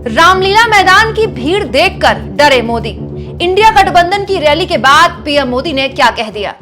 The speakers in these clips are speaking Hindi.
रामलीला मैदान की भीड़ देखकर डरे मोदी। इंडिया गठबंधन की रैली के बाद पीएम मोदी ने क्या कह दिया।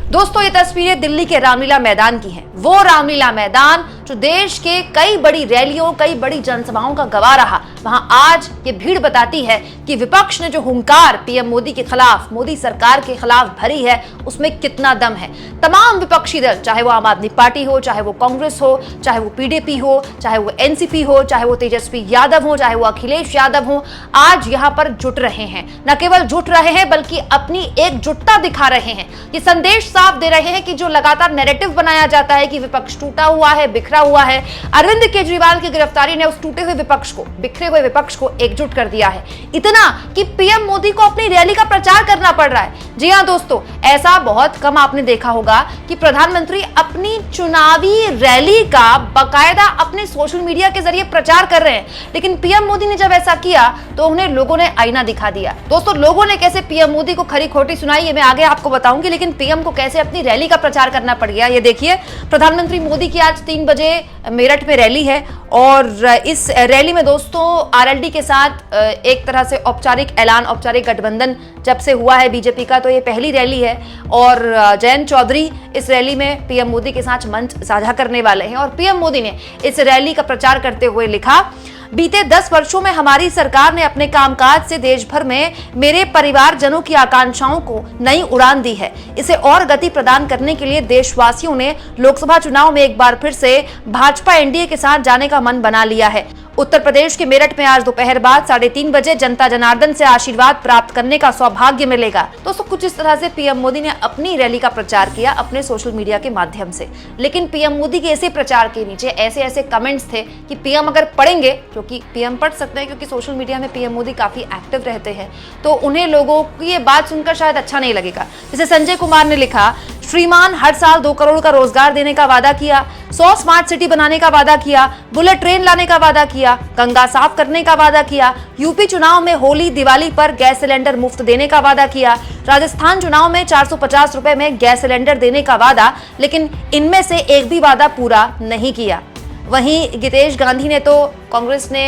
दोस्तों, ये तस्वीरें दिल्ली के रामलीला मैदान की हैं। वो रामलीला मैदान जो देश के कई बड़ी रैलियों, कई बड़ी जनसभाओं का गवाह रहा, वहां आज ये भीड़ बताती है कि विपक्ष ने जो हुंकार पीएम मोदी के खिलाफ, मोदी सरकार के खिलाफ भरी है, उसमें कितना दम है। तमाम विपक्षी दल, चाहे वो आम आदमी पार्टी हो, चाहे वो कांग्रेस हो, चाहे वो पीडीपी हो, चाहे वो एनसीपी हो, चाहे वो तेजस्वी यादव हो, चाहे वो अखिलेश यादव हो, आज यहां पर जुट रहे हैं। न केवल जुट रहे हैं बल्कि अपनी एकजुटता दिखा रहे हैं। ये संदेश साफ दे रहे हैं कि जो लगातार नैरेटिव बनाया जाता है कि विपक्ष टूटा हुआ है, बिखरा हुआ है, अरविंद केजरीवाल की गिरफ्तारी ने उस टूटे हुए विपक्ष को, बिखरे हुए विपक्ष को एकजुट कर दिया है। इतना कि पीएम मोदी को अपनी रैली का प्रचार करना पड़ रहा है। जी हां दोस्तों, ऐसा बहुत कम आपने देखा होगा कि प्रधानमंत्री अपनी चुनावी रैली का बाकायदा अपने सोशल मीडिया के जरिए प्रचार कर रहे हैं, लेकिन पीएम मोदी ने जब ऐसा किया तो उन्हें लोगों ने आईना दिखा दिया। दोस्तों, लोगों ने कैसे पीएम मोदी को खरी खोटी सुनाई, ये मैं आगे आपको बताऊंगी, लेकिन पीएम को कैसे अपनी रैली का प्रचार करना पड़ गया, ये देखिए। प्रधानमंत्री मोदी की आज 3 बजे मेरठ में रैली है और इस रैली में दोस्तों आरएलडी के साथ एक तरह से औपचारिक ऐलान, औपचारिक गठबंधन जब से हुआ है बीजेपी का, तो ये पहली रैली है और जयंत चौधरी इस रैली में पीएम मोदी के साथ मंच साझा करने वाले हैं। और पीएम मोदी ने इस रैली का प्रचार करते हुए लिखा, बीते 10 वर्षों में हमारी सरकार ने अपने कामकाज से देश भर में मेरे परिवारजनों की आकांक्षाओं को नई उड़ान दी है। इसे और गति प्रदान करने के लिए देशवासियों ने लोकसभा चुनाव में एक बार फिर से भाजपा एनडीए के साथ जाने का मन बना लिया है। उत्तर प्रदेश के मेरठ में आज दोपहर बाद 3:30 बजे जनता जनार्दन से आशीर्वाद प्राप्त करने का सौभाग्य मिलेगा। दोस्तों, कुछ इस तरह से पीएम मोदी ने अपनी रैली का प्रचार किया अपने सोशल मीडिया के माध्यम से। लेकिन पीएम मोदी के ऐसे प्रचार के नीचे ऐसे ऐसे कमेंट्स थे कि पीएम अगर पढ़ेंगे, क्योंकि पीएम पढ़ सकते हैं क्योंकि सोशल मीडिया में पीएम मोदी काफी एक्टिव रहते हैं, तो उन्हें लोगों की ये बात सुनकर शायद अच्छा नहीं लगेगा। जैसे संजय कुमार ने लिखा, श्रीमान हर साल 2 करोड़ का रोजगार देने का वादा किया, 100 स्मार्ट सिटी बनाने का वादा किया, बुलेट ट्रेन लाने का वादा किया, गंगा साफ करने का वादा किया, यूपी चुनाव में होली दिवाली पर गैस सिलेंडर मुफ्त देने का वादा किया, राजस्थान चुनाव में 450 रुपए में गैस सिलेंडर देने का वादा, लेकिन इनमें से एक भी वादा पूरा नहीं किया। वहीं गितेश गांधी ने तो कांग्रेस ने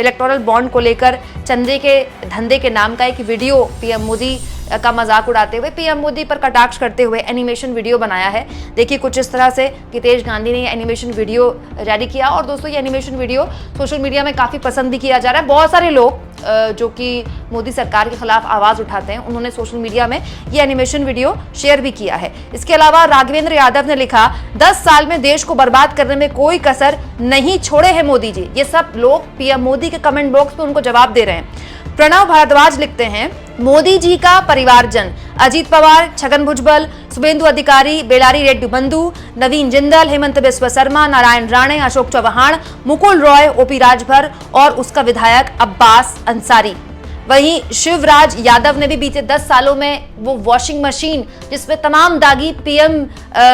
इलेक्टोरल बॉन्ड को लेकर चंदे के धंधे के नाम का एक वीडियो पीएम मोदी का मजाक उड़ाते हुए, पीएम मोदी पर कटाक्ष करते हुए एनिमेशन वीडियो बनाया है। देखिए, कुछ इस तरह से गितेश गांधी ने ये एनिमेशन वीडियो जारी किया और दोस्तों ये एनिमेशन वीडियो सोशल मीडिया में काफी पसंद भी किया जा रहा है। बहुत सारे लोग जो कि मोदी सरकार के खिलाफ आवाज उठाते हैं, उन्होंने सोशल मीडिया में ये एनिमेशन वीडियो शेयर भी किया है। इसके अलावा राघवेंद्र यादव ने लिखा, 10 साल में देश को बर्बाद करने में कोई कसर नहीं छोड़े हैं मोदी जी। ये सब लोग पीएम मोदी के कमेंट बॉक्स में उनको जवाब दे रहे हैं। प्रणव भारद्वाज लिखते हैं, मोदी जी का परिवारजन अजीत पवार, छगन भुजबल, शुभेंदु अधिकारी, बेलारी रेड्डी बंधु, नवीन जिंदल, हेमंत बिस्वा शर्मा, नारायण राणे, अशोक चव्हाण, मुकुल रॉय, ओपी राजभर और उसका विधायक अब्बास अंसारी। वहीं शिवराज यादव ने भी बीते 10 सालों में वो वॉशिंग मशीन जिसमें तमाम दागी पीएम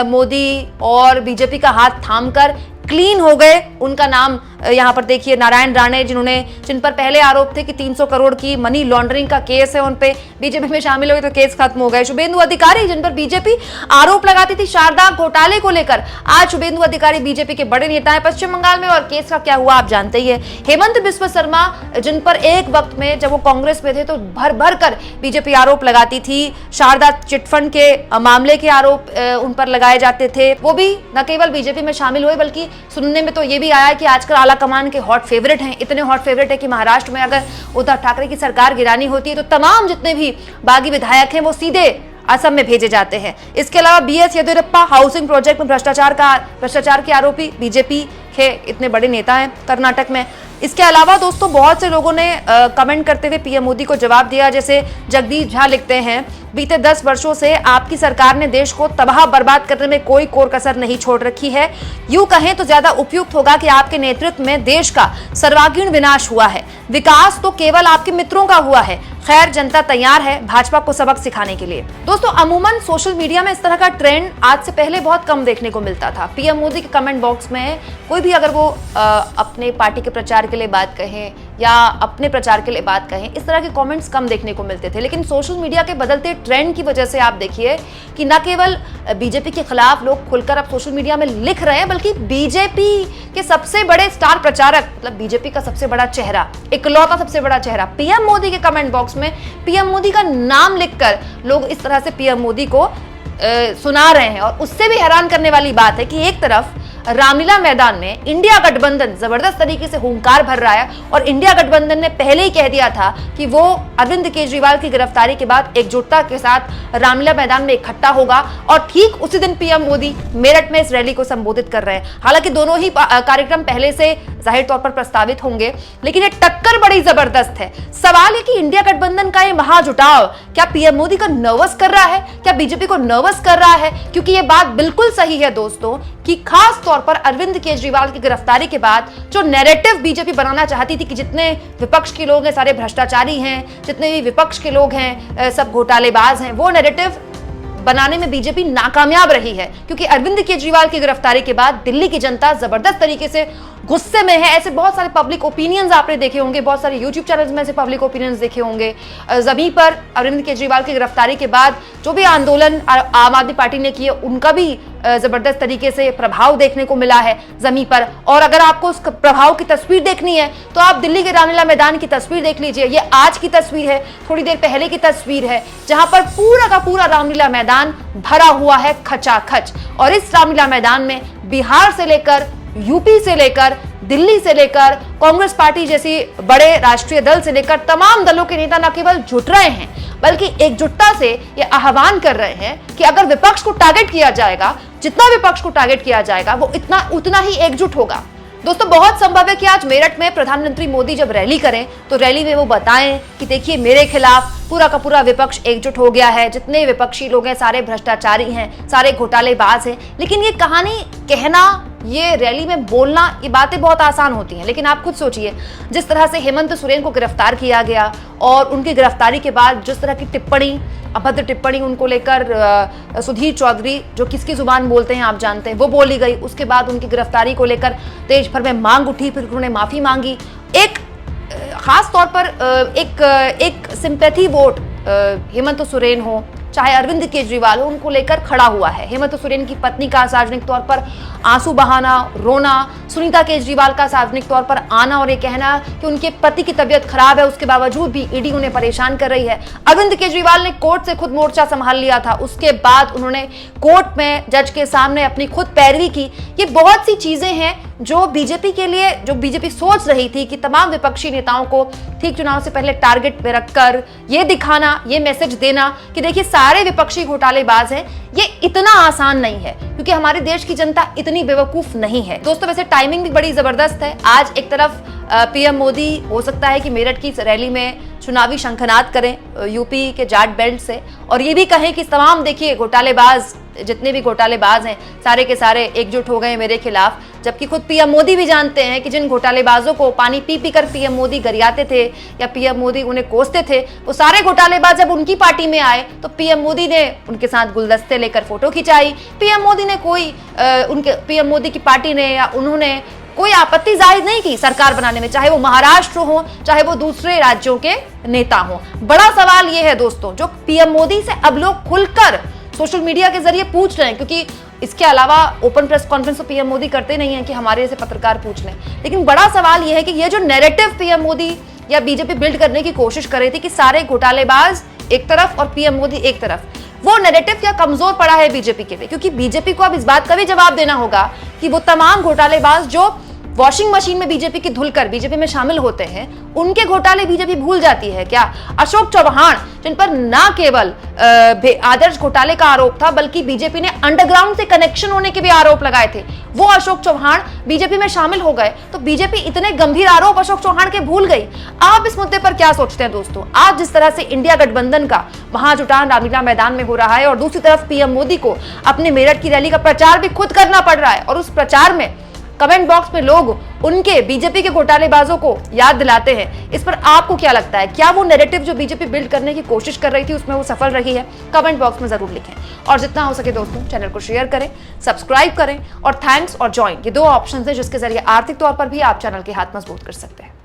मोदी और बीजेपी का हाथ थामकर क्लीन हो गए, उनका नाम यहाँ पर देखिए। नारायण राणे जिन पर पहले आरोप थे कि 300 करोड़ की मनी लॉन्ड्रिंग का केस है, उन पे बीजेपी में शामिल हुए तो केस खत्म हो गए। शुभेंदु अधिकारी, जिन पर बीजेपी आरोप लगाती थी शारदा घोटाले को लेकर, आज शुभेंदु अधिकारी बीजेपी के बड़े नेता है पश्चिम बंगाल में और केस का क्या हुआ आप जानते ही है। हेमंत बिस्वा शर्मा, जिन पर एक वक्त में जब वो कांग्रेस में थे तो भर भर कर बीजेपी आरोप लगाती थी, शारदा चिटफंड के मामले के आरोप उन पर लगाए जाते थे, वो भी न केवल बीजेपी में शामिल हुए बल्कि सुनने में तो ये भी आया कि आजकल आला कमान के हॉट फेवरेट हैं। इतने हॉट फेवरेट है कि महाराष्ट्र में अगर उद्धव ठाकरे की सरकार गिरानी होती है तो तमाम जितने भी बागी विधायक हैं वो सीधे असम में भेजे जाते हैं। इसके अलावा बीएस येदियुरप्पा हाउसिंग प्रोजेक्ट में भ्रष्टाचार के आरोपी बीजेपी के इतने बड़े नेता हैं कर्नाटक में। इसके अलावा दोस्तों बहुत से लोगों ने कमेंट करते हुए पीएम मोदी को जवाब दिया। जैसे जगदीश झा लिखते हैं, बीते 10 वर्षों से आपकी सरकार ने देश को तबाह बर्बाद करने में कोई कोर कसर नहीं छोड़ रखी है। यूं कहें तो ज्यादा उपयुक्त होगा कि आपके नेतृत्व में देश का सर्वांगीण विनाश हुआ है। विकास तो केवल आपके मित्रों का हुआ है। खैर, जनता तैयार है भाजपा को सबक सिखाने के लिए। दोस्तों, अमूमन सोशल मीडिया में इस तरह का ट्रेंड आज से पहले बहुत कम देखने को मिलता था। पीएम मोदी के कमेंट बॉक्स में कोई भी अगर वो अपने पार्टी के प्रचार के लिए बात कहें या अपने प्रचार के लिए बात कहें, इस तरह के कमेंट्स कम देखने को मिलते थे। लेकिन सोशल मीडिया के बदलते ट्रेंड की वजह से आप देखिए कि न केवल बीजेपी के खिलाफ लोग खुलकर अब सोशल मीडिया में लिख रहे हैं, बल्कि बीजेपी के सबसे बड़े स्टार प्रचारक, मतलब बीजेपी का सबसे बड़ा चेहरा, इकलौता सबसे बड़ा चेहरा पीएम मोदी के कमेंट बॉक्स में पीएम मोदी का नाम लिखकर लोग इस तरह से पीएम मोदी को सुना रहे हैं। और उससे भी हैरान करने वाली बात है कि एक तरफ रामलीला मैदान में इंडिया गठबंधन जबरदस्त तरीके से हुंकार भर रहा है और इंडिया गठबंधन ने पहले ही कह दिया था कि वो अरविंद केजरीवाल की गिरफ्तारी के बाद एकजुटता के साथ रामलीला मैदान में इकट्ठा होगा। और ठीक उसी दिन पीएम मोदी मेरठ में इस रैली को संबोधित कर रहे हैं। हालांकि दोनों ही कार्यक्रम पहले से जाहिर तौर पर प्रस्तावित होंगे, लेकिन ये टक्कर बड़ी जबरदस्त है। सवाल है कि इंडिया गठबंधन का ये महाजुटाव क्या पीएम मोदी को नर्वस कर रहा है, क्या बीजेपी को नर्वस कर रहा है? क्योंकि ये बात बिल्कुल सही है दोस्तों कि खास तौर पर अरविंद केजरीवाल की गिरफ्तारी के बाद जो नैरेटिव बीजेपी बनाना चाहती थी कि जितने विपक्ष के लोग हैं सारे भ्रष्टाचारी हैं, जितने भी विपक्ष के लोग हैं सब घोटालेबाज हैं, वो नैरेटिव बनाने में बीजेपी नाकामयाब रही है। क्योंकि अरविंद केजरीवाल की गिरफ्तारी के बाद दिल्ली की जनता जबरदस्त तरीके से गुस्से में है। ऐसे बहुत सारे पब्लिक ओपिनियंस आपने देखे होंगे, बहुत सारे यूट्यूब चैनल्स में ऐसे पब्लिक ओपिनियंस देखे होंगे। जमीन पर अरविंद केजरीवाल की गिरफ्तारी के बाद जो भी आंदोलन आम आदमी पार्टी ने किए, उनका भी जबरदस्त तरीके से प्रभाव देखने को मिला है जमीन पर। और अगर आपको उस प्रभाव की तस्वीर देखनी है तो आप दिल्ली के रामलीला मैदान की तस्वीर देख लीजिए। ये आज की तस्वीर है, थोड़ी देर पहले की तस्वीर है, जहां पर पूरा का पूरा रामलीला मैदान भरा हुआ है खचाखच। और इस रामलीला मैदान में बिहार से लेकर यूपी से लेकर दिल्ली से लेकर कांग्रेस पार्टी जैसी बड़े राष्ट्रीय दल से लेकर तमाम दलों के नेता न केवल जुट रहे हैं, बल्कि एकजुटता से ये आह्वान कर रहे हैं कि अगर विपक्ष को टारगेट किया जाएगा, जितना विपक्ष को टारगेट किया जाएगा वो उतना ही एकजुट होगा। दोस्तों, बहुत संभव है कि आज मेरठ में प्रधानमंत्री मोदी जब रैली करें तो रैली में वो बताएं कि देखिए मेरे खिलाफ पूरा का पूरा विपक्ष एकजुट हो गया है, जितने विपक्षी लोग हैं सारे भ्रष्टाचारी हैं, सारे घोटालेबाज हैं। लेकिन ये कहानी कहना, ये रैली में बोलना, ये बातें बहुत आसान होती हैं, लेकिन आप खुद सोचिए जिस तरह से हेमंत सोरेन को गिरफ्तार किया गया और उनकी गिरफ्तारी के बाद जिस तरह की टिप्पणी, अभद्र टिप्पणी उनको लेकर सुधीर चौधरी, जो किसकी जुबान बोलते हैं आप जानते हैं, वो बोली गई। उसके बाद उनकी गिरफ्तारी को लेकर देश भर में मांग उठी, फिर उन्होंने माफी मांगी। एक खास तौर पर एक सिंपैथी वोट हेमंत सोरेन हो चाहे अरविंद केजरीवाल हो, उनको लेकर खड़ा हुआ है। हेमंत सोरेन की पत्नी का सार्वजनिक तौर पर आंसू बहाना, रोना, सुनीता केजरीवाल का सार्वजनिक तौर पर आना और ये कहना कि उनके पति की तबीयत खराब है, उसके बावजूद भी ईडी उन्हें परेशान कर रही है। अरविंद केजरीवाल ने कोर्ट से खुद मोर्चा संभाल लिया था, उसके बाद उन्होंने कोर्ट में जज के सामने अपनी खुद पैरवी की। ये बहुत सी चीजें हैं जो बीजेपी के लिए, जो बीजेपी सोच रही थी कि तमाम विपक्षी नेताओं को ठीक चुनाव से पहले टारगेट में रखकर ये दिखाना, ये मैसेज देना कि देखिए सारे विपक्षी घोटालेबाज हैं, ये इतना आसान नहीं है, क्योंकि हमारे देश की जनता इतनी बेवकूफ नहीं है। दोस्तों, वैसे टाइमिंग भी बड़ी जबरदस्त है। आज एक तरफ पीएम मोदी हो सकता है कि मेरठ की रैली में चुनावी शंखनाद करें यूपी के जाट बेल्ट से, और ये भी कहें कि तमाम देखिए घोटालेबाज, जितने भी घोटालेबाज हैं सारे के सारे एकजुट हो गए मेरे खिलाफ। जबकि खुद पीएम मोदी भी जानते हैं कि जिन घोटालेबाजों को पानी पी पी कर पीएम मोदी गरियाते थे या पीएम मोदी उन्हें कोसते थे, वो सारे घोटालेबाज जब उनकी पार्टी में आए तो पीएम मोदी ने उनके साथ गुलदस्ते लेकर फोटो खिंचाई। पीएम मोदी ने पीएम मोदी की पार्टी ने या उन्होंने कोई आपत्ति जाहिर नहीं की सरकार बनाने में, चाहे वो महाराष्ट्र हो चाहे वो दूसरे राज्यों के नेता हो। बड़ा सवाल ये है दोस्तों, जो पीएम मोदी से अब लोग खुलकर सोशल मीडिया के जरिए पूछ रहे हैं, क्योंकि इसके अलावा ओपन प्रेस कॉन्फ्रेंस तो पीएम मोदी करते नहीं है कि हमारे जैसे पत्रकार पूछ लें। लेकिन बड़ा सवाल यह है कि ये जो नैरेटिव पीएम मोदी या बीजेपी बिल्ड करने की कोशिश कर रही थी कि सारे घोटालेबाज एक तरफ और पीएम मोदी एक तरफ, वो नैरेटिव क्या कमजोर पड़ा है बीजेपी के लिए? क्योंकि बीजेपी को अब इस बात का भी जवाब देना होगा कि वो तमाम घोटालेबाज जो वॉशिंग मशीन में बीजेपी की धुलकर बीजेपी में शामिल होते हैं, उनके घोटाले बीजेपी भूल जाती है क्या? अशोक चौहान, जिन पर न केवल आदर्श घोटाले का आरोप था बल्कि बीजेपी ने अंडरग्राउंड से कनेक्शन होने के भी आरोप लगाए थे, वो अशोक चौहान बीजेपी में शामिल हो गए। तो बीजेपी इतने गंभीर आरोप अशोक चौहान के भूल गई। आप इस मुद्दे पर क्या सोचते हैं दोस्तों? आज जिस तरह से इंडिया गठबंधन का महाजुटान रामलीला मैदान में हो रहा है और दूसरी तरफ पीएम मोदी को अपने मेरठ की रैली का प्रचार भी खुद करना पड़ रहा है, और उस प्रचार में कमेंट बॉक्स में लोग उनके बीजेपी के घोटालेबाजों को याद दिलाते हैं, इस पर आपको क्या लगता है? क्या वो नैरेटिव जो बीजेपी बिल्ड करने की कोशिश कर रही थी उसमें वो सफल रही है? कमेंट बॉक्स में जरूर लिखें, और जितना हो सके दोस्तों चैनल को शेयर करें, सब्सक्राइब करें, और थैंक्स और ज्वाइन, ये दो ऑप्शन है जिसके जरिए आर्थिक तौर पर भी आप चैनल के हाथ मजबूत कर सकते हैं।